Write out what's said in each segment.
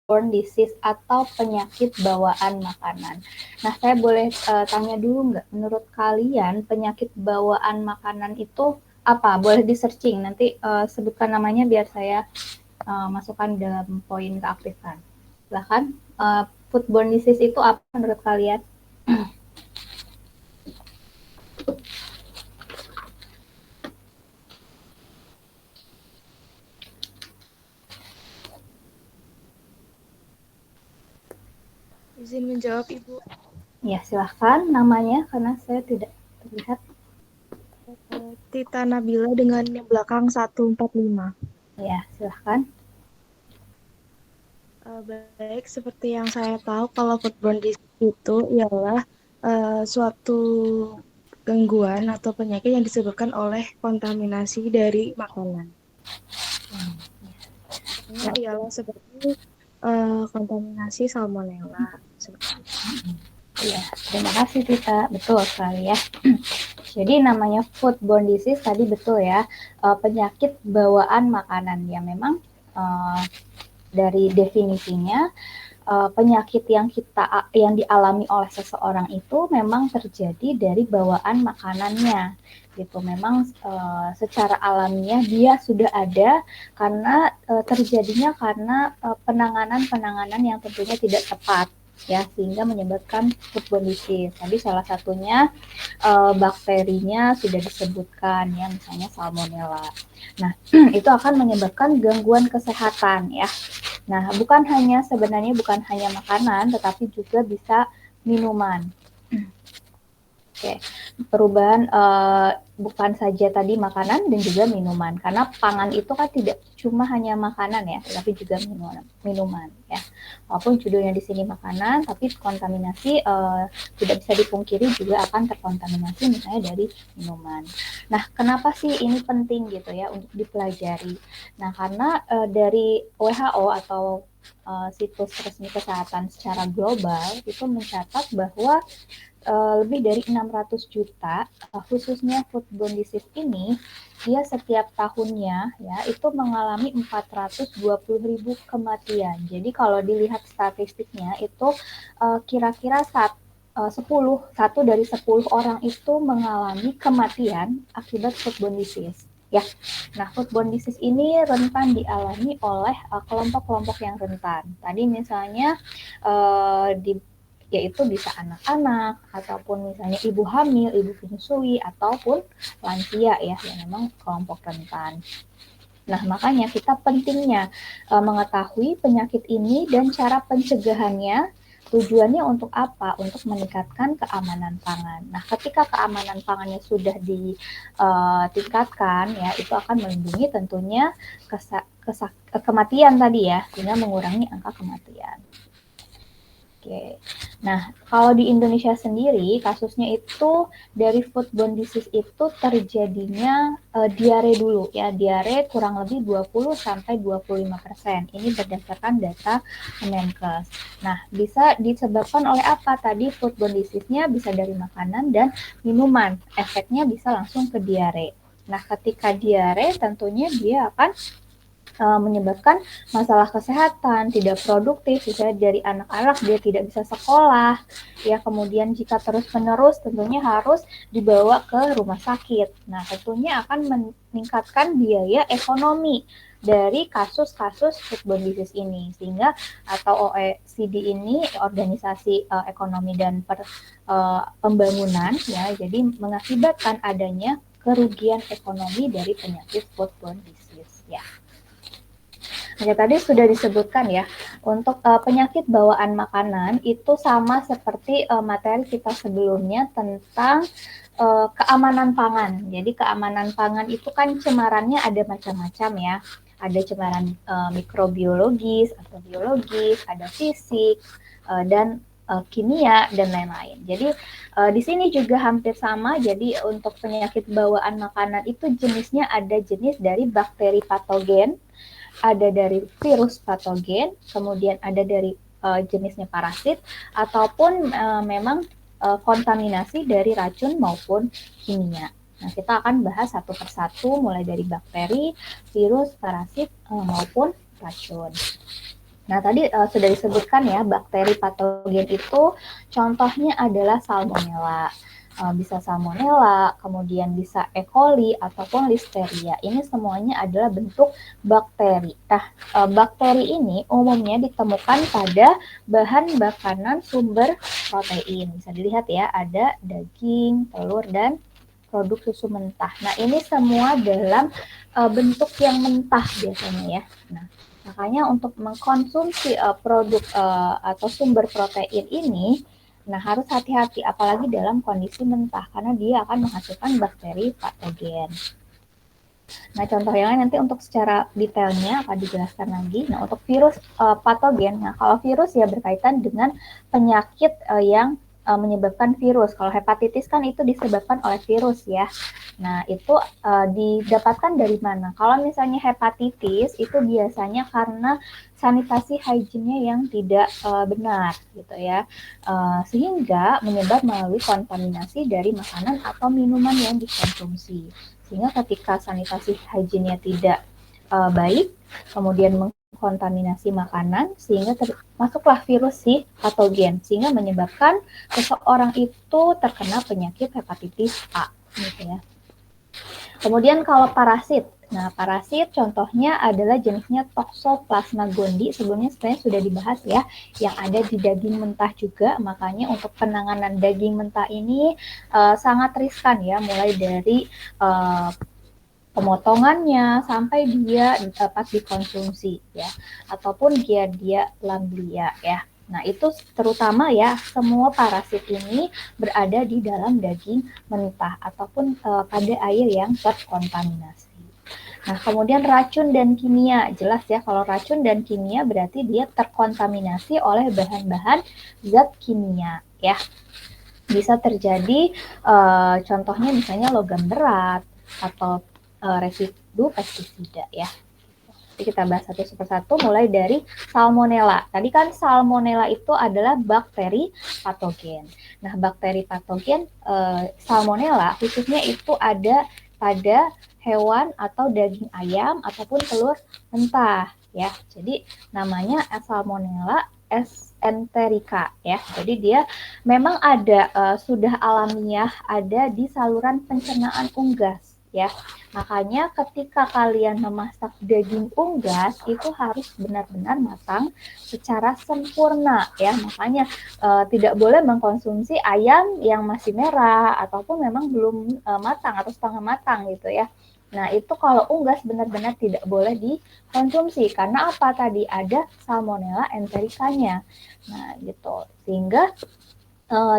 foodborne disease atau penyakit bawaan makanan. Nah, saya boleh tanya dulu nggak, menurut kalian penyakit bawaan makanan itu apa? Boleh di-searching, nanti sebutkan namanya biar saya masukkan dalam poin keaktifan. Silahkan, foodborne disease itu apa menurut kalian? Izin menjawab, Ibu. Ya, silahkan namanya karena saya tidak terlihat. Tita Nabila dengan yang belakang 145. Ya, silahkan. Baik, seperti yang saya tahu, kalau foodborne disease itu ialah suatu gangguan atau penyakit yang disebabkan oleh kontaminasi dari makanan. Contohnya ialah seperti kontaminasi salmonella. Seperti itu. Ya, terima kasih Tita. Betul sekali ya. Jadi namanya foodborne disease tadi betul ya, penyakit bawaan makanan yang memang uh, dari definisinya penyakit yang dialami oleh seseorang itu memang terjadi dari bawaan makanannya gitu. Memang secara alamiah dia sudah ada karena terjadinya karena penanganan yang tentunya tidak tepat ya, sehingga menyebabkan foodborne disease. Tadi salah satunya bakterinya sudah disebutkan ya, misalnya salmonella. Nah, itu akan menyebabkan gangguan kesehatan ya. Nah, bukan hanya makanan, tetapi juga bisa minuman. Oke, perubahan bukan saja tadi makanan dan juga minuman, karena pangan itu kan tidak cuma hanya makanan ya, tetapi juga minuman ya. Walaupun judulnya di sini makanan, tapi kontaminasi tidak bisa dipungkiri juga akan terkontaminasi misalnya dari minuman. Nah, kenapa sih ini penting gitu ya untuk dipelajari? Nah, karena dari WHO atau situs resmi kesehatan secara global itu mencatat bahwa lebih dari 600 juta khususnya foodborne disease ini dia setiap tahunnya ya itu mengalami 420.000 kematian. Jadi kalau dilihat statistiknya itu kira-kira 1 dari 10 orang itu mengalami kematian akibat foodborne disease. Ya, nah foodborne disease ini rentan dialami oleh kelompok-kelompok yang rentan. Tadi misalnya di yaitu bisa anak-anak ataupun misalnya ibu hamil, ibu menyusui ataupun lansia ya yang memang kelompok rentan. Nah, makanya kita pentingnya mengetahui penyakit ini dan cara pencegahannya. Tujuannya untuk apa? Untuk meningkatkan keamanan pangan. Nah, ketika keamanan pangannya sudah ditingkatkan, ya itu akan melindungi tentunya kematian tadi ya, sehingga mengurangi angka kematian. Oke. Nah, kalau di Indonesia sendiri, kasusnya itu dari foodborne disease itu terjadinya diare dulu ya. Diare kurang lebih 20 sampai 25%. Ini berdasarkan data Kemenkes. Nah, bisa disebabkan oleh apa? Tadi foodborne disease-nya bisa dari makanan dan minuman. Efeknya bisa langsung ke diare. Nah, ketika diare tentunya dia akan menyebabkan masalah kesehatan, tidak produktif, misalnya dari anak-anak dia tidak bisa sekolah, ya kemudian jika terus-menerus tentunya harus dibawa ke rumah sakit. Nah, tentunya akan meningkatkan biaya ekonomi dari kasus-kasus foodborne disease ini, sehingga atau OECD ini organisasi ekonomi dan pembangunan ya, jadi mengakibatkan adanya kerugian ekonomi dari penyakit foodborne disease ya. Oke, tadi sudah disebutkan ya, untuk penyakit bawaan makanan itu sama seperti materi kita sebelumnya tentang keamanan pangan. Jadi keamanan pangan itu kan cemarannya ada macam-macam ya. Ada cemaran mikrobiologis atau biologis, ada fisik, dan kimia dan lain-lain. Jadi di sini juga hampir sama. Jadi untuk penyakit bawaan makanan itu jenisnya ada jenis dari bakteri patogen, ada dari virus patogen, kemudian ada dari jenisnya parasit, ataupun memang kontaminasi dari racun maupun kimia. Nah, kita akan bahas satu persatu mulai dari bakteri, virus, parasit maupun racun. Nah, tadi sudah disebutkan ya, bakteri patogen itu contohnya adalah salmonella. Bisa salmonella, kemudian bisa E. coli ataupun listeria. Ini semuanya adalah bentuk bakteri. Nah, bakteri ini umumnya ditemukan pada bahan makanan sumber protein. Bisa dilihat ya, ada daging, telur, dan produk susu mentah. Nah, ini semua dalam bentuk yang mentah biasanya ya. Nah, makanya untuk mengkonsumsi produk atau sumber protein ini, nah harus hati-hati apalagi dalam kondisi mentah karena dia akan menghasilkan bakteri patogen. Nah, contoh yang lain nanti untuk secara detailnya akan dijelaskan lagi. Nah, untuk virus patogen, nah kalau virus ya berkaitan dengan penyakit yang menyebabkan virus. Kalau hepatitis kan itu disebabkan oleh virus ya. Nah, itu didapatkan dari mana? Kalau misalnya hepatitis itu biasanya karena sanitasi hygiene-nya yang tidak benar gitu ya. Sehingga menyebar melalui kontaminasi dari makanan atau minuman yang dikonsumsi. Sehingga ketika sanitasi hygiene-nya tidak baik, kemudian mengkontaminasi makanan, sehingga masuklah virus si patogen, sehingga menyebabkan seseorang itu terkena penyakit hepatitis A. Gitu ya. Kemudian kalau parasit, nah parasit contohnya adalah jenisnya Toxoplasma gondii, sebelumnya sebenarnya sudah dibahas ya, yang ada di daging mentah juga, makanya untuk penanganan daging mentah ini sangat riskan ya, mulai dari pemotongannya sampai dia dapat dikonsumsi ya, ataupun Giardia lamblia ya. Nah, itu terutama ya, semua parasit ini berada di dalam daging mentah ataupun pada air yang terkontaminasi. Nah, kemudian racun dan kimia. Jelas ya, kalau racun dan kimia berarti dia terkontaminasi oleh bahan-bahan zat kimia ya. Bisa terjadi contohnya misalnya logam berat atau residu pestisida ya. Jadi kita bahas satu persatu mulai dari salmonella. Tadi kan salmonella itu adalah bakteri patogen. Nah, bakteri patogen salmonella khususnya itu ada pada hewan atau daging ayam ataupun telur mentah ya. Jadi namanya salmonella enterica ya. Jadi dia memang ada sudah alamiah ada di saluran pencernaan unggas ya. Makanya ketika kalian memasak daging unggas itu harus benar-benar matang secara sempurna ya. Makanya tidak boleh mengkonsumsi ayam yang masih merah ataupun memang belum matang atau setengah matang gitu ya. Nah, itu kalau unggas benar-benar tidak boleh dikonsumsi karena apa tadi ada salmonella entericanya. Nah, gitu. Sehingga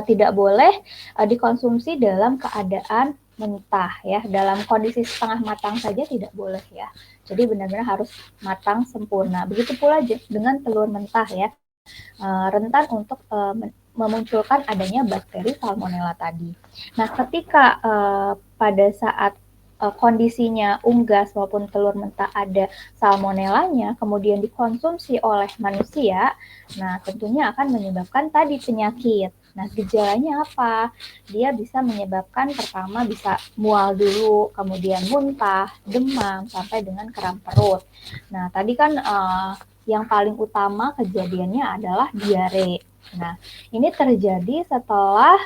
tidak boleh dikonsumsi dalam keadaan mentah ya, dalam kondisi setengah matang saja tidak boleh ya. Jadi benar-benar harus matang sempurna. Begitu pula dengan telur mentah ya, rentan untuk memunculkan adanya bakteri salmonella tadi. Nah, ketika pada saat kondisinya unggas maupun telur mentah ada salmonellanya, kemudian dikonsumsi oleh manusia, nah tentunya akan menyebabkan tadi penyakit. Nah, gejalanya apa? Dia bisa menyebabkan pertama bisa mual dulu, kemudian muntah, demam, sampai dengan kram perut. Nah, tadi kan yang paling utama kejadiannya adalah diare. Nah, ini terjadi setelah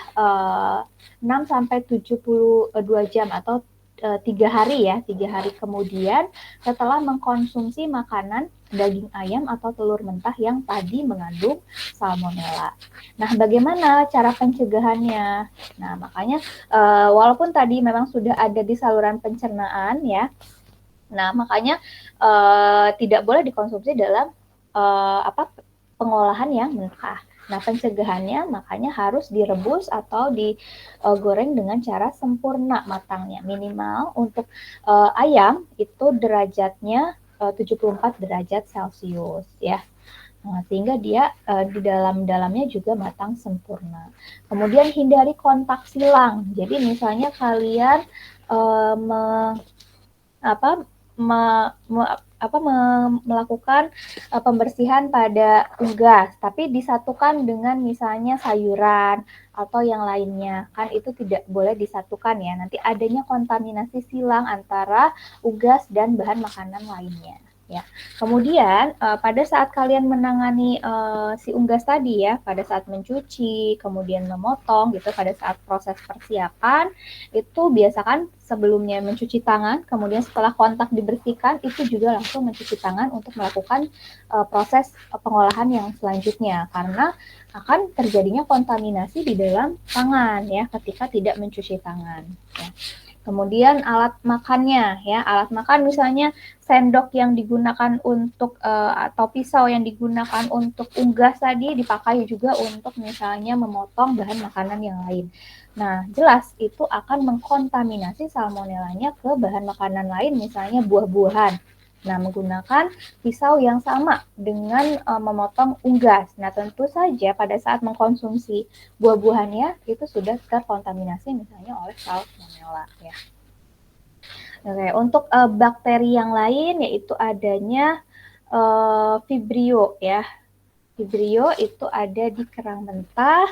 6-72 jam atau 3 hari ya, 3 hari kemudian setelah mengkonsumsi makanan daging ayam atau telur mentah yang tadi mengandung salmonella. Nah, bagaimana cara pencegahannya? Nah, makanya walaupun tadi memang sudah ada di saluran pencernaan ya, nah makanya tidak boleh dikonsumsi dalam pengolahan yang mentah. Nah, pencegahannya makanya harus direbus atau digoreng dengan cara sempurna matangnya. Minimal untuk ayam itu derajatnya 74 derajat Celcius ya. Nah, sehingga dia di dalamnya juga matang sempurna. Kemudian hindari kontak silang. Jadi misalnya kalian melakukan pembersihan pada unggas, tapi disatukan dengan misalnya sayuran atau yang lainnya, kan itu tidak boleh disatukan ya. Nanti adanya kontaminasi silang antara unggas dan bahan makanan lainnya. Ya. Kemudian pada saat kalian menangani si unggas tadi ya, pada saat mencuci, kemudian memotong gitu, pada saat proses persiapan itu biasakan sebelumnya mencuci tangan, kemudian setelah kontak dibersihkan itu juga langsung mencuci tangan untuk melakukan proses pengolahan yang selanjutnya karena akan terjadinya kontaminasi di dalam tangan ya ketika tidak mencuci tangan. Ya. Kemudian alat makannya ya, alat makan misalnya sendok yang digunakan untuk atau pisau yang digunakan untuk unggas tadi dipakai juga untuk misalnya memotong bahan makanan yang lain. Nah, jelas itu akan mengkontaminasi salmonellanya ke bahan makanan lain misalnya buah-buahan. Nah, menggunakan pisau yang sama dengan memotong unggas. Nah, tentu saja pada saat mengkonsumsi buah-buahannya itu sudah terkontaminasi misalnya oleh salmonella ya. Oke, untuk bakteri yang lain yaitu adanya Vibrio ya. Vibrio itu ada di kerang mentah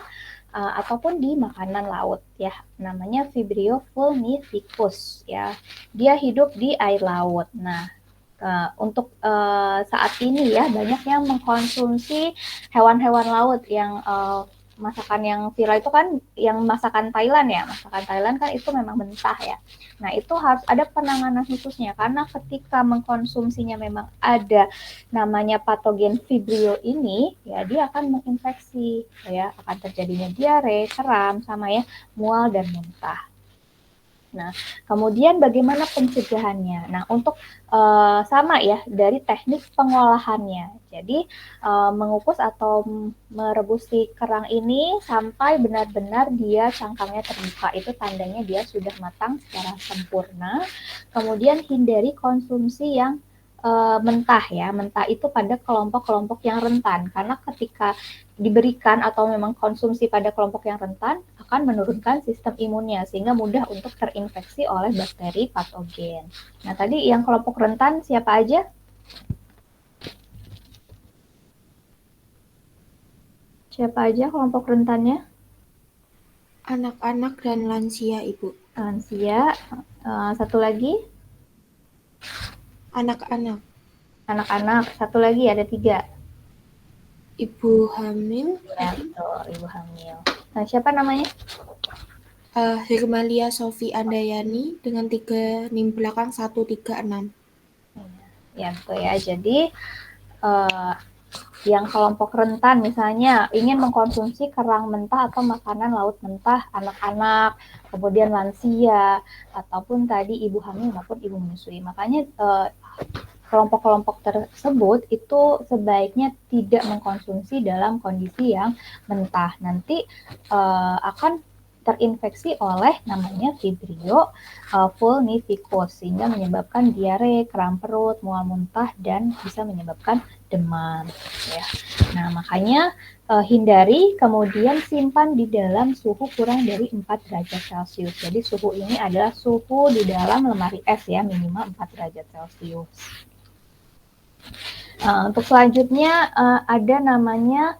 ataupun di makanan laut ya. Namanya Vibrio fulmificus ya. Dia hidup di air laut. Nah, untuk saat ini ya banyak yang mengkonsumsi hewan-hewan laut yang masakan yang viral itu kan yang masakan Thailand ya. Masakan Thailand kan itu memang mentah ya. Nah, itu harus ada penanganan khususnya karena ketika mengkonsumsinya memang ada namanya patogen Vibrio ini, ya dia akan menginfeksi ya, akan terjadinya diare, kram sama ya, mual dan muntah. Nah, kemudian bagaimana pencegahannya? Nah, untuk sama ya dari teknik pengolahannya. Jadi mengukus atau merebus si kerang ini sampai benar-benar dia cangkangnya terbuka. Itu tandanya dia sudah matang secara sempurna. Kemudian hindari konsumsi yang mentah ya. Mentah itu pada kelompok-kelompok yang rentan karena ketika diberikan atau memang konsumsi pada kelompok yang rentan akan menurunkan sistem imunnya sehingga mudah untuk terinfeksi oleh bakteri patogen. Nah, tadi yang kelompok rentan siapa aja? Siapa aja kelompok rentannya? Anak-anak dan lansia, Ibu. Lansia. Satu lagi? Anak-anak. Anak-anak. Satu lagi ada 3. Ibu hamil. Ya, betul. Ibu hamil. Nah, siapa namanya? Hirmalia Sofi Andayani dengan 3 NIM belakang 136. Ya, betul ya. Jadi yang kelompok rentan misalnya ingin mengkonsumsi kerang mentah atau makanan laut mentah anak-anak, kemudian lansia, ataupun tadi ibu hamil maupun ibu menyusui. Makanya kelompok-kelompok tersebut itu sebaiknya tidak mengkonsumsi dalam kondisi yang mentah. Nanti akan terinfeksi oleh namanya Vibrio fulmificus sehingga menyebabkan diare, kram perut, mual muntah dan bisa menyebabkan demam ya. Nah, makanya hindari kemudian simpan di dalam suhu kurang dari 4 derajat Celcius. Jadi suhu ini adalah suhu di dalam lemari es ya, minimal 4 derajat Celcius. Untuk selanjutnya ada namanya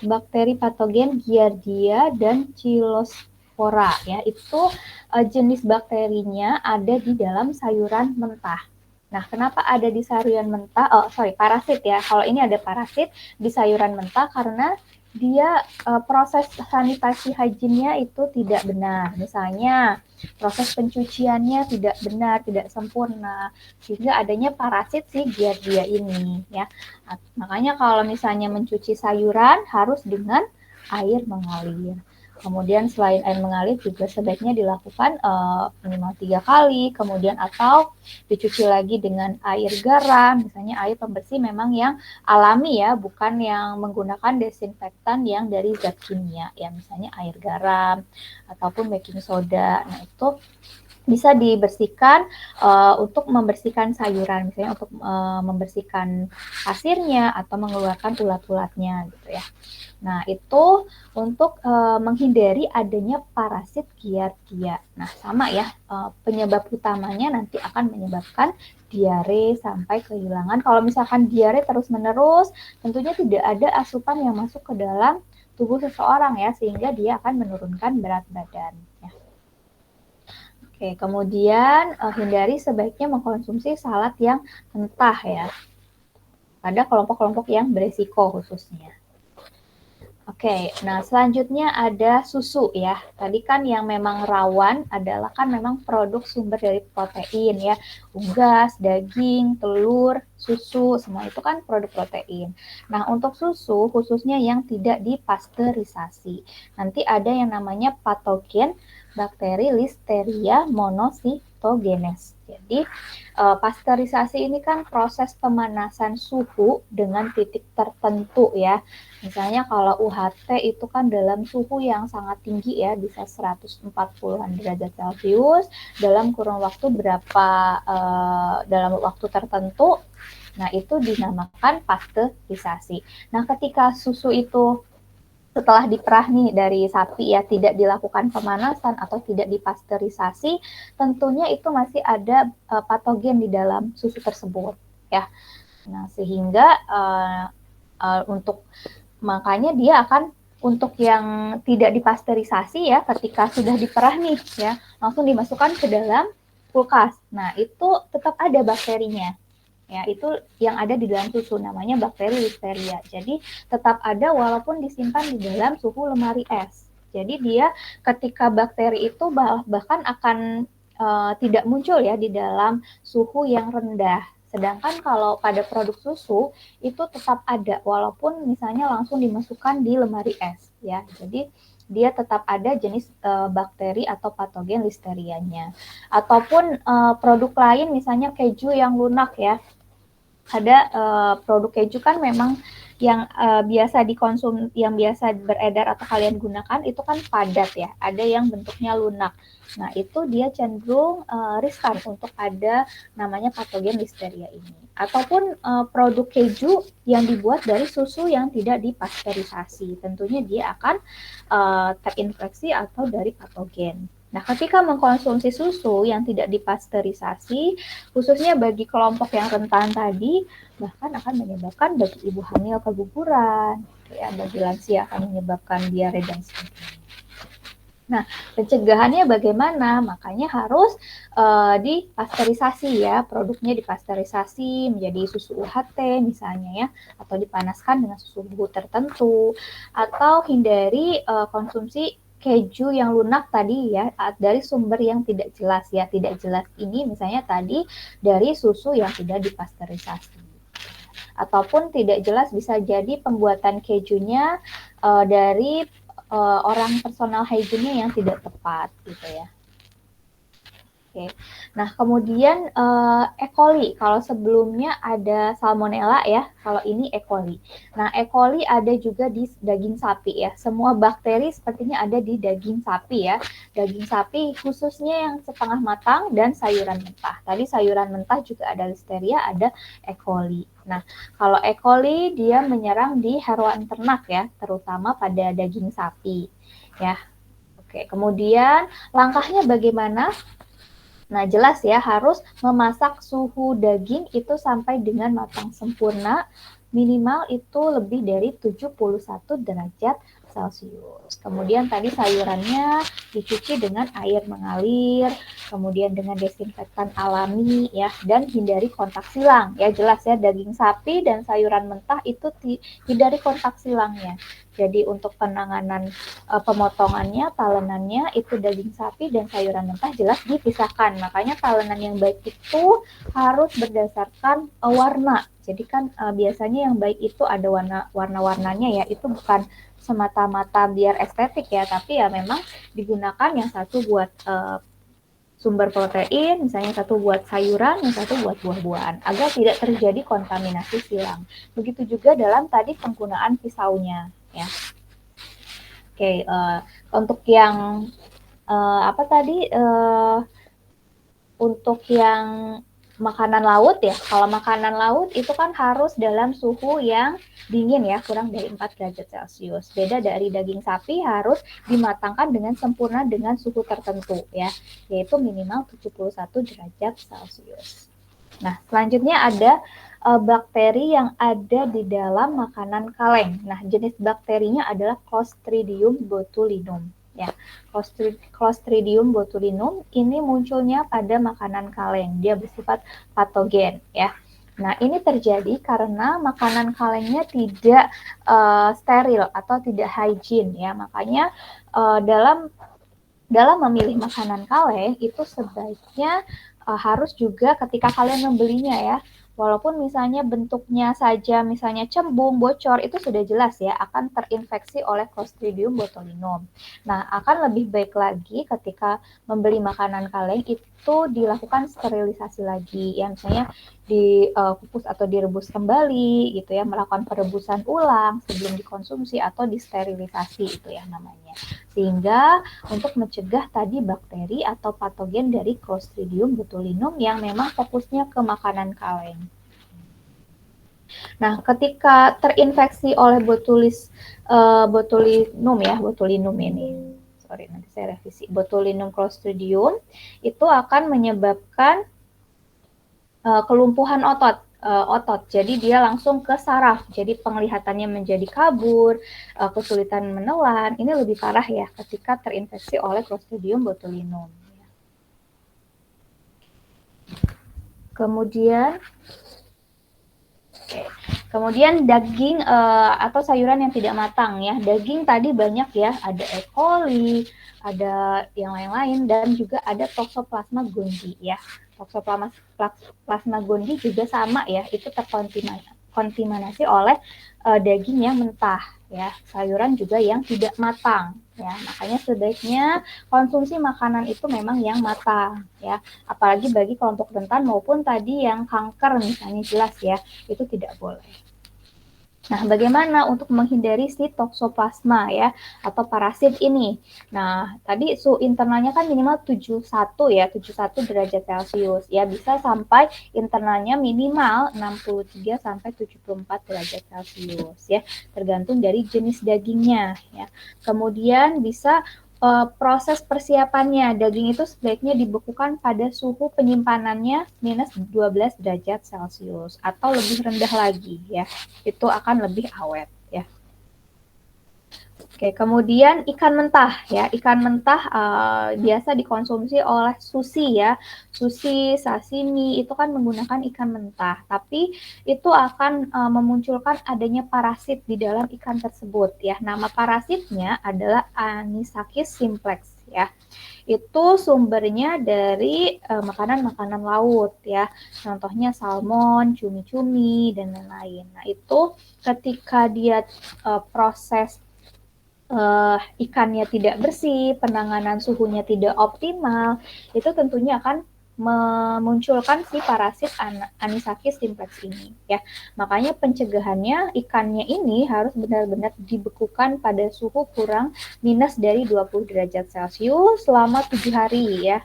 bakteri patogen Giardia dan Chilospora ya. Itu jenis bakterinya ada di dalam sayuran mentah. Nah, kenapa ada di sayuran mentah? Parasit ya. Kalau ini ada parasit di sayuran mentah karena dia proses sanitasi hygiene-nya itu tidak benar. Misalnya proses pencuciannya tidak benar, tidak sempurna, sehingga adanya parasit si Giardia ini ya. Makanya kalau misalnya mencuci sayuran harus dengan air mengalir. Kemudian selain air mengalir juga sebaiknya dilakukan minimal 3 kali, kemudian atau dicuci lagi dengan air garam, misalnya air pembersih memang yang alami ya, bukan yang menggunakan desinfektan yang dari zat kimia, ya misalnya air garam ataupun baking soda. Nah, itu bisa dibersihkan untuk membersihkan sayuran, misalnya untuk membersihkan pasirnya atau mengeluarkan ulat-ulatnya gitu ya. Nah, itu untuk menghindari adanya parasit Giardia. Nah, sama ya, penyebab utamanya nanti akan menyebabkan diare sampai kehilangan. Kalau misalkan diare terus-menerus, tentunya tidak ada asupan yang masuk ke dalam tubuh seseorang ya, sehingga dia akan menurunkan berat badan. Ya. Oke, kemudian hindari sebaiknya mengkonsumsi salad yang mentah ya. Pada kelompok-kelompok yang beresiko khususnya. Oke, nah selanjutnya ada susu ya. Tadi kan yang memang rawan adalah kan memang produk sumber dari protein ya. Unggas, daging, telur, susu, semua itu kan produk protein. Nah, untuk susu khususnya yang tidak dipasteurisasi. Nanti ada yang namanya patogen bakteri Listeria monocytogenes. Jadi pasteurisasi ini kan proses pemanasan suhu dengan titik tertentu ya. Misalnya kalau UHT itu kan dalam suhu yang sangat tinggi ya, bisa 140-an derajat Celcius dalam kurun waktu dalam waktu tertentu. Nah, itu dinamakan pasteurisasi. Nah, ketika susu itu setelah diperah nih dari sapi ya, tidak dilakukan pemanasan atau tidak dipasteurisasi, tentunya itu masih ada patogen di dalam susu tersebut ya. Nah, sehingga makanya dia akan untuk yang tidak dipasteurisasi ya, ketika sudah diperah nih ya, langsung dimasukkan ke dalam kulkas. Nah, itu tetap ada bakterinya. Ya, itu yang ada di dalam susu namanya bakteri Listeria. Jadi tetap ada walaupun disimpan di dalam suhu lemari es. Jadi dia ketika bakteri itu bahkan akan tidak muncul ya di dalam suhu yang rendah. Sedangkan kalau pada produk susu itu tetap ada walaupun misalnya langsung dimasukkan di lemari es ya. Jadi dia tetap ada jenis bakteri atau patogen listerianya. Ataupun produk lain misalnya keju yang lunak ya. Ada produk keju kan memang yang biasa yang biasa beredar atau kalian gunakan itu kan padat ya, ada yang bentuknya lunak. Nah, itu dia cenderung riskan untuk ada namanya patogen Listeria ini. Ataupun produk keju yang dibuat dari susu yang tidak dipasteurisasi, tentunya dia akan terinfeksi atau dari patogen. Nah, ketika mengkonsumsi susu yang tidak dipasteurisasi, khususnya bagi kelompok yang rentan tadi, bahkan akan menyebabkan bagi ibu hamil keguguran, ya, bagi lansia akan menyebabkan diare dan sebagainya. Nah, pencegahannya bagaimana? Makanya harus dipasteurisasi ya, produknya dipasteurisasi menjadi susu UHT misalnya ya, atau dipanaskan dengan suhu tertentu, atau hindari konsumsi keju yang lunak tadi ya, dari sumber yang tidak jelas ya. Tidak jelas ini misalnya tadi dari susu yang tidak dipasteurisasi. Ataupun tidak jelas bisa jadi pembuatan kejunya dari orang personal hygiene yang tidak tepat gitu ya. Oke. Nah, kemudian E. coli. Kalau sebelumnya ada salmonella ya, kalau ini E. coli. Nah, E. coli ada juga di daging sapi ya. Semua bakteri sepertinya ada di daging sapi ya. Daging sapi khususnya yang setengah matang dan sayuran mentah. Tadi sayuran mentah juga ada Listeria, ada E. coli. Nah, kalau E. coli dia menyerang di hewan ternak ya, terutama pada daging sapi ya. Oke, kemudian langkahnya bagaimana? Nah, jelas ya, harus memasak suhu daging itu sampai dengan matang sempurna, minimal itu lebih dari 71 derajat Celcius. Kemudian tadi sayurannya dicuci dengan air mengalir, kemudian dengan desinfektan alami ya, dan hindari kontak silang. Ya, jelas ya, daging sapi dan sayuran mentah itu hindari kontak silangnya. Jadi untuk penanganan pemotongannya, talenannya itu daging sapi dan sayuran mentah jelas dipisahkan. Makanya talenan yang baik itu harus berdasarkan warna. Jadi kan biasanya yang baik itu ada warna-warnanya ya, itu bukan semata-mata biar estetik ya, tapi ya memang digunakan yang satu buat sumber protein, misalnya satu buat sayuran, yang satu buat buah-buahan, agar tidak terjadi kontaminasi silang. Begitu juga dalam tadi penggunaan pisaunya ya. Oke, untuk yang untuk yang makanan laut ya, kalau makanan laut itu kan harus dalam suhu yang dingin ya, kurang dari 4 derajat Celcius. Beda dari daging sapi harus dimatangkan dengan sempurna dengan suhu tertentu ya, yaitu minimal 71 derajat Celcius. Nah, selanjutnya ada bakteri yang ada di dalam makanan kaleng. Nah, jenis bakterinya adalah Clostridium botulinum. Ya, Clostridium botulinum ini munculnya pada makanan kaleng. Dia bersifat patogen ya. Nah, ini terjadi karena makanan kalengnya tidak steril atau tidak hygiene ya. Makanya dalam memilih makanan kaleng itu sebaiknya harus juga ketika kalian membelinya ya, walaupun misalnya bentuknya saja misalnya cembung, bocor, itu sudah jelas ya akan terinfeksi oleh Clostridium botulinum. Nah, akan lebih baik lagi ketika membeli makanan kaleng itu dilakukan sterilisasi lagi, ya misalnya dikukus atau direbus kembali gitu ya, melakukan perebusan ulang sebelum dikonsumsi atau disterilisasi itu ya namanya. Sehingga untuk mencegah tadi bakteri atau patogen dari Clostridium botulinum yang memang fokusnya ke makanan kaleng. Nah, ketika terinfeksi oleh botulinum ini, sorry nanti saya revisi, botulinum Clostridium itu akan menyebabkan kelumpuhan otot. Jadi dia langsung ke saraf, jadi penglihatannya menjadi kabur, kesulitan menelan. Ini lebih parah ya ketika terinfeksi oleh Clostridium botulinum. Kemudian daging atau sayuran yang tidak matang ya. Daging tadi banyak ya, ada E. coli, ada yang lain-lain, dan juga ada Toxoplasma gondii ya. Toxoplasma gondii juga sama ya, itu terkontaminasi oleh daging yang mentah ya, sayuran juga yang tidak matang ya. Makanya sebaiknya konsumsi makanan itu memang yang matang ya, apalagi bagi kelompok rentan maupun tadi yang kanker misalnya, jelas ya itu tidak boleh. Nah, bagaimana untuk menghindari si toksoplasma ya atau parasit ini? Nah, tadi suhu internalnya kan minimal 71 ya, 71 derajat Celcius ya, bisa sampai internalnya minimal 63 sampai 74 derajat Celcius ya, tergantung dari jenis dagingnya ya. Kemudian bisa proses persiapannya, daging itu sebaiknya dibekukan pada suhu penyimpanannya minus 12 derajat Celcius atau lebih rendah lagi ya, itu akan lebih awet ya. Oke, kemudian ikan mentah ya, ikan mentah biasa dikonsumsi oleh sushi ya, sushi, sashimi itu kan menggunakan ikan mentah, tapi itu akan memunculkan adanya parasit di dalam ikan tersebut ya. Nama parasitnya adalah Anisakis simplex ya. Itu sumbernya dari makanan-makanan laut ya, contohnya salmon, cumi-cumi dan lain-lain. Nah, itu ketika dia proses ikannya tidak bersih, penanganan suhunya tidak optimal, itu tentunya akan memunculkan si parasit Anisakis simplex ini ya. Makanya pencegahannya ikannya ini harus benar-benar dibekukan pada suhu kurang minus dari 20 derajat Celcius selama 7 hari ya.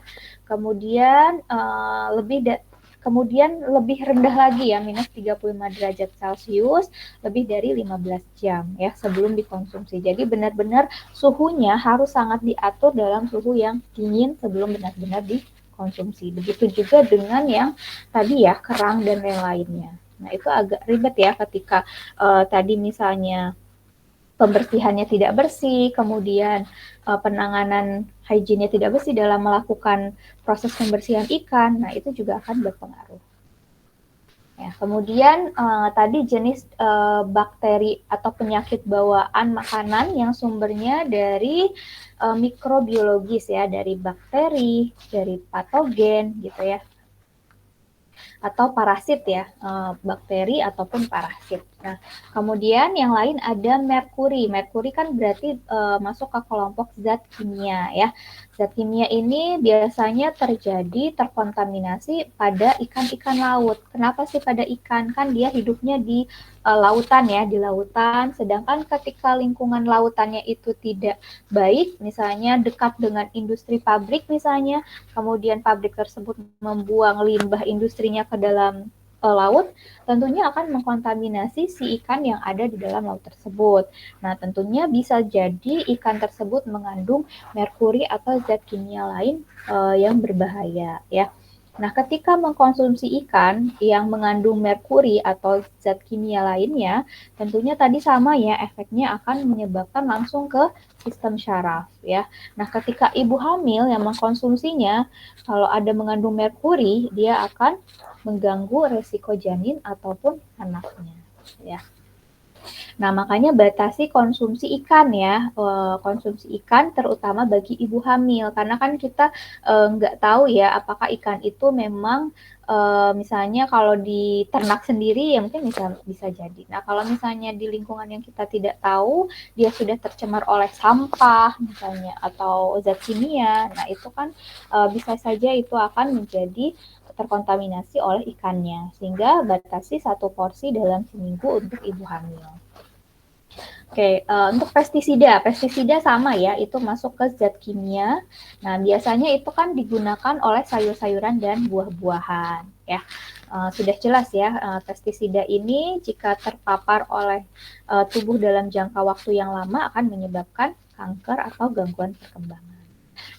Kemudian lebih rendah lagi ya, minus 35 derajat Celcius lebih dari 15 jam ya sebelum dikonsumsi. Jadi benar-benar suhunya harus sangat diatur dalam suhu yang dingin sebelum benar-benar dikonsumsi. Begitu juga dengan yang tadi ya, kerang dan lain-lainnya. Nah, itu agak ribet ya ketika tadi misalnya pembersihannya tidak bersih, kemudian penanganan hygiene-nya tidak bersih dalam melakukan proses pembersihan ikan, nah itu juga akan berpengaruh. Ya, kemudian tadi jenis bakteri atau penyakit bawaan makanan yang sumbernya dari mikrobiologis ya, dari bakteri, dari patogen gitu ya, atau parasit ya, bakteri ataupun parasit. Nah, kemudian yang lain ada merkuri. Merkuri kan berarti masuk ke kelompok zat kimia ya. Zat kimia ini biasanya terkontaminasi pada ikan-ikan laut. Kenapa sih pada ikan? Kan dia hidupnya di lautan ya, di lautan. Sedangkan ketika lingkungan lautannya itu tidak baik, misalnya dekat dengan industri pabrik misalnya, kemudian pabrik tersebut membuang limbah industrinya ke dalam laut, tentunya akan mengkontaminasi si ikan yang ada di dalam laut tersebut. Nah, tentunya bisa jadi ikan tersebut mengandung merkuri atau zat kimia lain yang berbahaya ya. Nah, ketika mengkonsumsi ikan yang mengandung merkuri atau zat kimia lainnya, tentunya tadi sama ya, efeknya akan menyebabkan langsung ke sistem syaraf ya. Nah, ketika ibu hamil yang mengkonsumsinya, kalau ada mengandung merkuri, dia akan mengganggu resiko janin ataupun anaknya ya. Nah, makanya batasi konsumsi ikan ya, konsumsi ikan terutama bagi ibu hamil, karena kan kita nggak tahu ya apakah ikan itu memang misalnya kalau di ternak sendiri ya mungkin bisa jadi. Nah, kalau misalnya di lingkungan yang kita tidak tahu, dia sudah tercemar oleh sampah misalnya atau zat kimia, nah itu kan bisa saja itu akan menjadi terkontaminasi oleh ikannya, sehingga batasi 1 porsi dalam seminggu untuk ibu hamil. Oke, untuk pestisida sama ya, itu masuk ke zat kimia. Nah, biasanya itu kan digunakan oleh sayur-sayuran dan buah-buahan ya. Sudah jelas ya, pestisida ini jika terpapar oleh tubuh dalam jangka waktu yang lama akan menyebabkan kanker atau gangguan perkembangan.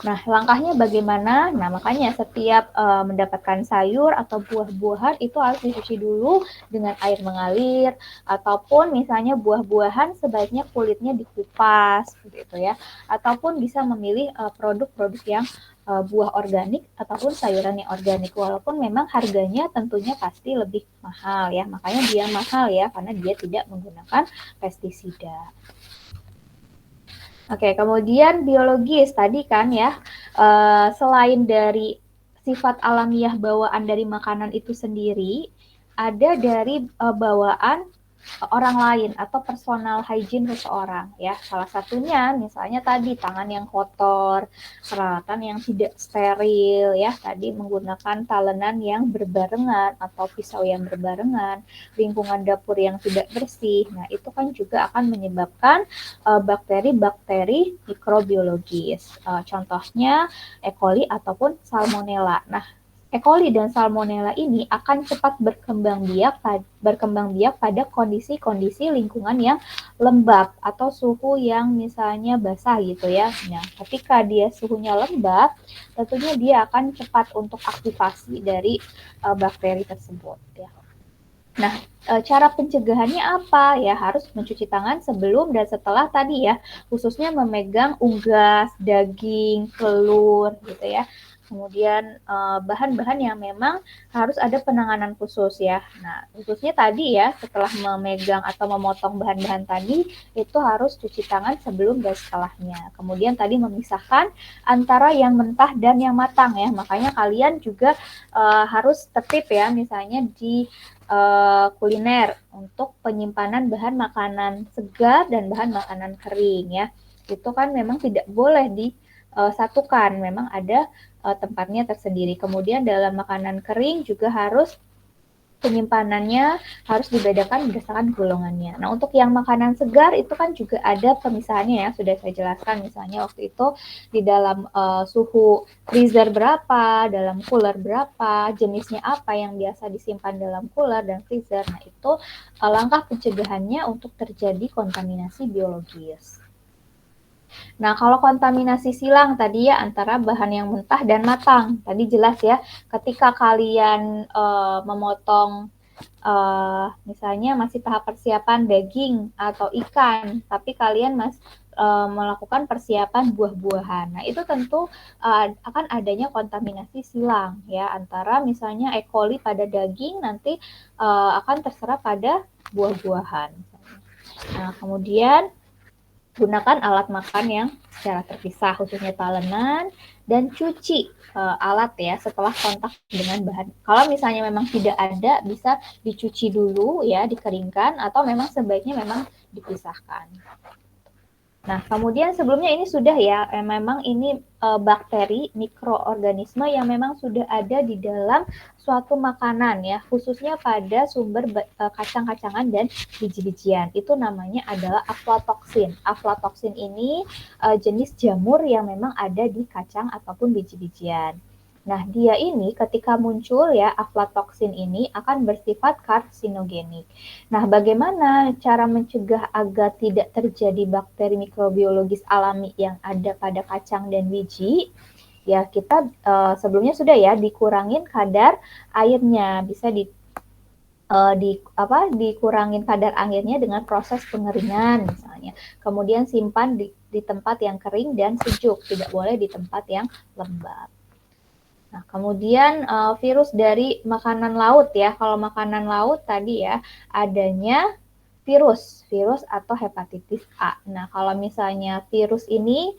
Nah, langkahnya bagaimana? Nah, makanya setiap mendapatkan sayur atau buah-buahan itu harus dicuci dulu dengan air mengalir, ataupun misalnya buah-buahan sebaiknya kulitnya dikupas, gitu ya. Ataupun bisa memilih produk-produk yang buah organik ataupun sayuran yang organik, walaupun memang harganya tentunya pasti lebih mahal ya. Makanya dia mahal ya, karena dia tidak menggunakan pestisida. Oke, kemudian biologis tadi kan ya, selain dari sifat alamiah bawaan dari makanan itu sendiri, ada dari bawaan orang lain atau personal hygiene seseorang ya. Salah satunya misalnya tadi tangan yang kotor, peralatan yang tidak steril ya, tadi menggunakan talenan yang berbarengan atau pisau yang berbarengan, lingkungan dapur yang tidak bersih. Nah, itu kan juga akan menyebabkan bakteri-bakteri mikrobiologis. Contohnya E. coli ataupun Salmonella. Nah, E. coli dan Salmonella ini akan cepat berkembang biak pada kondisi-kondisi lingkungan yang lembab atau suhu yang misalnya basah gitu ya. Nah, ketika dia suhunya lembab, tentunya dia akan cepat untuk aktivasi dari bakteri tersebut ya. Nah, cara pencegahannya apa? Ya harus mencuci tangan sebelum dan setelah tadi ya, khususnya memegang unggas, daging, telur gitu ya. Kemudian bahan-bahan yang memang harus ada penanganan khusus ya. Nah, khususnya tadi ya, setelah memegang atau memotong bahan-bahan tadi, itu harus cuci tangan sebelum dan setelahnya. Kemudian tadi memisahkan antara yang mentah dan yang matang ya. Makanya kalian juga harus tertib ya, misalnya di kuliner untuk penyimpanan bahan makanan segar dan bahan makanan kering ya. Itu kan memang tidak boleh disatukan, memang ada tempatnya tersendiri. Kemudian dalam makanan kering juga harus penyimpanannya harus dibedakan berdasarkan golongannya. Nah, untuk yang makanan segar itu kan juga ada pemisahannya ya, sudah saya jelaskan misalnya waktu itu di dalam suhu freezer berapa, dalam cooler berapa, jenisnya apa yang biasa disimpan dalam cooler dan freezer. Nah, itu langkah pencegahannya untuk terjadi kontaminasi biologis. Nah, kalau kontaminasi silang tadi ya antara bahan yang mentah dan matang. Tadi jelas ya, ketika kalian memotong misalnya masih tahap persiapan daging atau ikan, tapi kalian melakukan persiapan buah-buahan. Nah, itu tentu akan adanya kontaminasi silang ya antara misalnya E. coli pada daging nanti akan terserap pada buah-buahan. Nah, kemudian gunakan alat makan yang secara terpisah, khususnya talenan, dan cuci alat ya setelah kontak dengan bahan. Kalau misalnya memang tidak ada, bisa dicuci dulu ya, dikeringkan, atau memang sebaiknya memang dipisahkan. Nah, kemudian sebelumnya ini sudah ya, memang ini bakteri, mikroorganisme yang memang sudah ada di dalam suatu makanan ya, khususnya pada sumber kacang-kacangan dan biji-bijian. Itu namanya adalah aflatoksin. Aflatoksin ini jenis jamur yang memang ada di kacang ataupun biji-bijian. Nah, dia ini ketika muncul ya, aflatoksin ini akan bersifat karsinogenik. Nah, bagaimana cara mencegah agar tidak terjadi bakteri mikrobiologis alami yang ada pada kacang dan biji? ya kita sebelumnya sudah ya dikurangin kadar airnya, bisa dikurangin kadar airnya dengan proses pengeringan misalnya. Kemudian simpan di tempat yang kering dan sejuk, tidak boleh di tempat yang lembab. Nah, kemudian virus dari makanan laut ya. Kalau makanan laut tadi ya adanya virus atau hepatitis A. Nah, kalau misalnya virus ini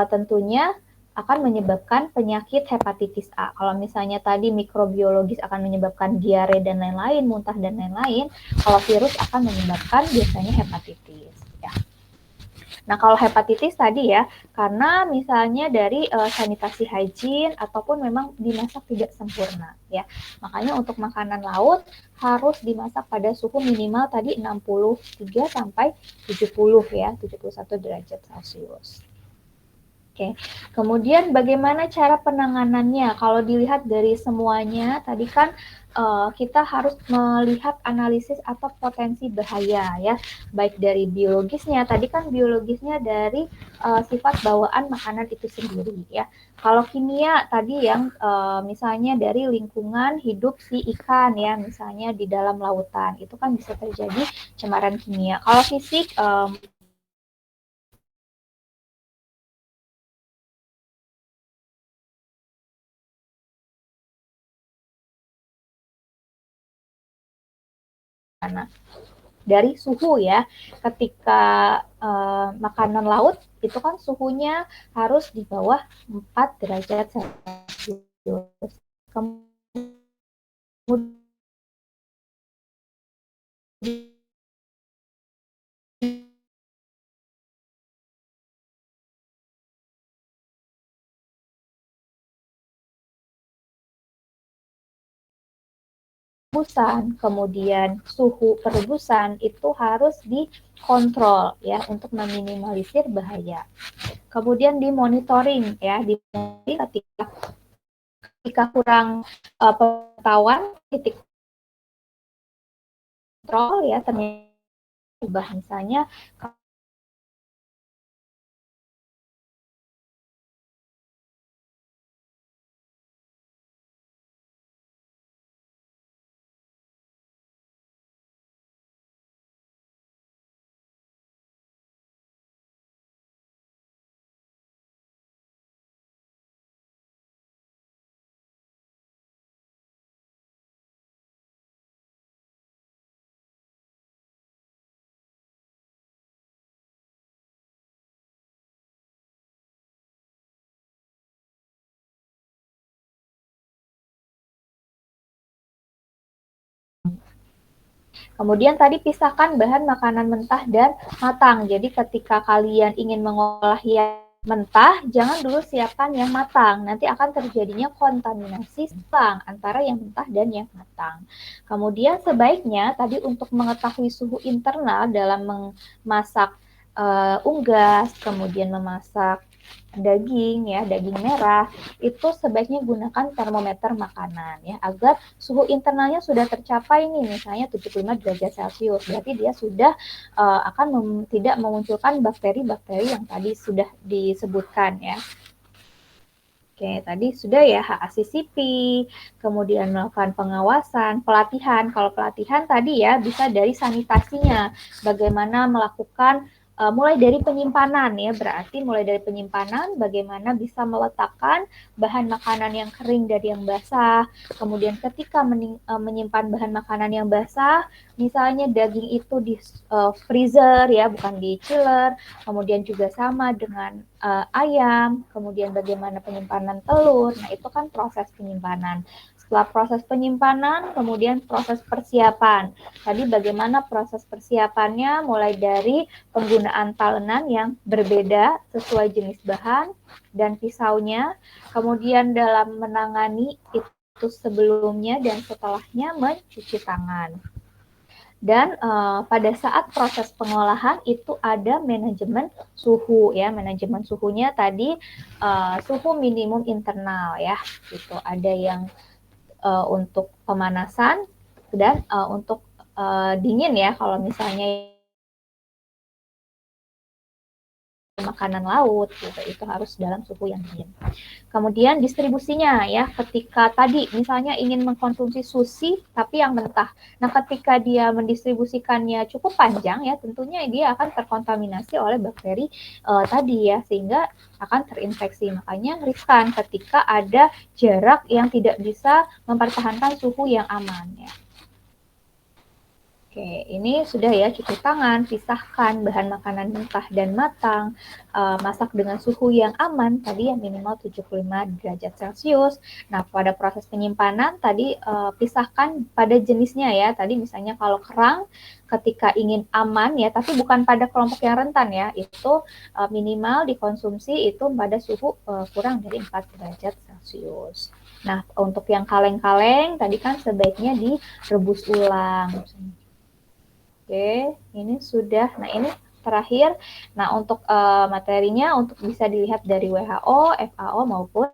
tentunya akan menyebabkan penyakit hepatitis A. Kalau misalnya tadi mikrobiologis akan menyebabkan diare dan lain-lain, muntah dan lain-lain, kalau virus akan menyebabkan biasanya hepatitis. Ya. Nah, kalau hepatitis tadi ya, karena misalnya dari sanitasi hygiene ataupun memang dimasak tidak sempurna ya. Makanya untuk makanan laut harus dimasak pada suhu minimal tadi 63 sampai 70 ya, 71 derajat Celcius. Oke, kemudian bagaimana cara penanganannya? Kalau dilihat dari semuanya, tadi kan kita harus melihat analisis atau potensi bahaya ya, baik dari biologisnya. Tadi kan biologisnya dari sifat bawaan makanan itu sendiri ya. Kalau kimia tadi yang misalnya dari lingkungan hidup si ikan ya, misalnya di dalam lautan, itu kan bisa terjadi cemaran kimia. Kalau fisik dari suhu ya, ketika makanan laut itu kan suhunya harus di bawah 4 derajat Celcius. Kemudian kemudian suhu perebusan itu harus dikontrol ya untuk meminimalisir bahaya. Kemudian dimonitoring ya, ketika kurang pengetahuan titik kontrol ya ternyata misalnya kemudian tadi pisahkan bahan makanan mentah dan matang. Jadi ketika kalian ingin mengolah yang mentah, jangan dulu siapkan yang matang. Nanti akan terjadinya kontaminasi selang antara yang mentah dan yang matang. Kemudian sebaiknya tadi untuk mengetahui suhu internal dalam memasak unggas, kemudian memasak daging ya, daging merah, itu sebaiknya gunakan termometer makanan ya, agar suhu internalnya sudah tercapai nih, misalnya 75 derajat Celcius, berarti dia sudah akan tidak memunculkan bakteri-bakteri yang tadi sudah disebutkan ya. Oke, tadi sudah ya HACCP, kemudian melakukan pengawasan, pelatihan. Kalau pelatihan tadi ya bisa dari sanitasinya, bagaimana melakukan mulai dari penyimpanan ya, berarti mulai dari penyimpanan bagaimana bisa meletakkan bahan makanan yang kering dari yang basah, kemudian ketika menyimpan bahan makanan yang basah, misalnya daging itu di freezer ya, bukan di chiller, kemudian juga sama dengan ayam, kemudian bagaimana penyimpanan telur, nah itu kan proses penyimpanan. Setelah proses penyimpanan, kemudian proses persiapan. Tadi bagaimana proses persiapannya, mulai dari penggunaan talenan yang berbeda sesuai jenis bahan dan pisaunya, kemudian dalam menangani itu sebelumnya dan setelahnya mencuci tangan. Dan pada saat proses pengolahan itu ada manajemen suhu ya, manajemen suhunya tadi suhu minimum internal ya, gitu. Ada yang untuk pemanasan dan untuk dingin ya, kalau misalnya makanan laut gitu, itu harus dalam suhu yang dingin. Kemudian distribusinya ya, ketika tadi misalnya ingin mengkonsumsi sushi tapi yang mentah. Nah, ketika dia mendistribusikannya cukup panjang ya, tentunya dia akan terkontaminasi oleh bakteri tadi ya, sehingga akan terinfeksi. Makanya riskan ketika ada jarak yang tidak bisa mempertahankan suhu yang aman ya. Oke, ini sudah ya, cuci tangan, pisahkan bahan makanan mentah dan matang, masak dengan suhu yang aman, tadi yang minimal 75 derajat Celcius. Nah, pada proses penyimpanan, tadi pisahkan pada jenisnya ya, tadi misalnya kalau kerang, ketika ingin aman ya, tapi bukan pada kelompok yang rentan ya, itu minimal dikonsumsi itu pada suhu kurang dari 4 derajat Celcius. Nah, untuk yang kaleng-kaleng, tadi kan sebaiknya direbus ulang. Oke, ini sudah. Nah, ini terakhir. Nah, untuk materinya untuk bisa dilihat dari WHO, FAO maupun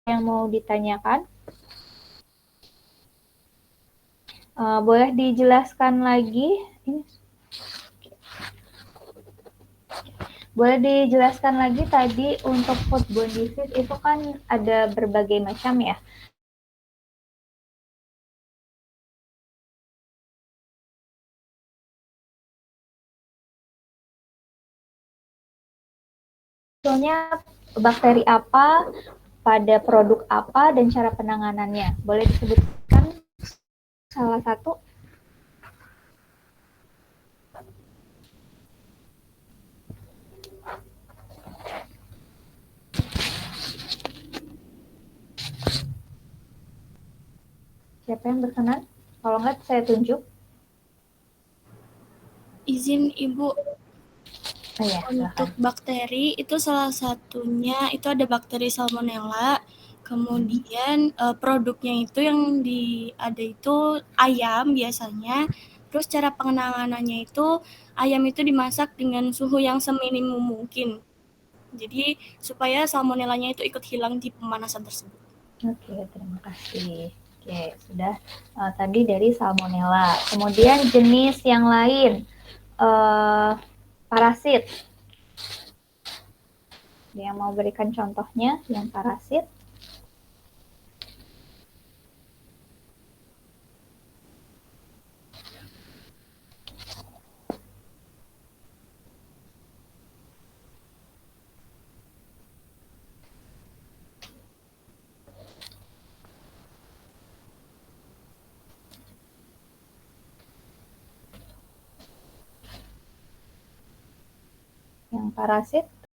yang mau ditanyakan. Boleh dijelaskan lagi? Boleh dijelaskan lagi tadi untuk foodborne disease itu kan ada berbagai macam ya. Soalnya bakteri apa, pada produk apa, dan cara penanganannya. Boleh disebutkan salah satu? Siapa yang berkenan? Kalau enggak, saya tunjuk. Izin Ibu, Oh ya, untuk bakteri itu salah satunya itu ada bakteri Salmonella. Kemudian produknya itu yang ada itu ayam biasanya. Terus cara penanganannya itu ayam itu dimasak dengan suhu yang seminimum mungkin. Jadi supaya salmonellanya itu ikut hilang di pemanasan tersebut. Oke, terima kasih. Oke, sudah tadi dari salmonella. Kemudian jenis yang lain, parasit. Yang mau berikan contohnya yang parasit? Yang parasit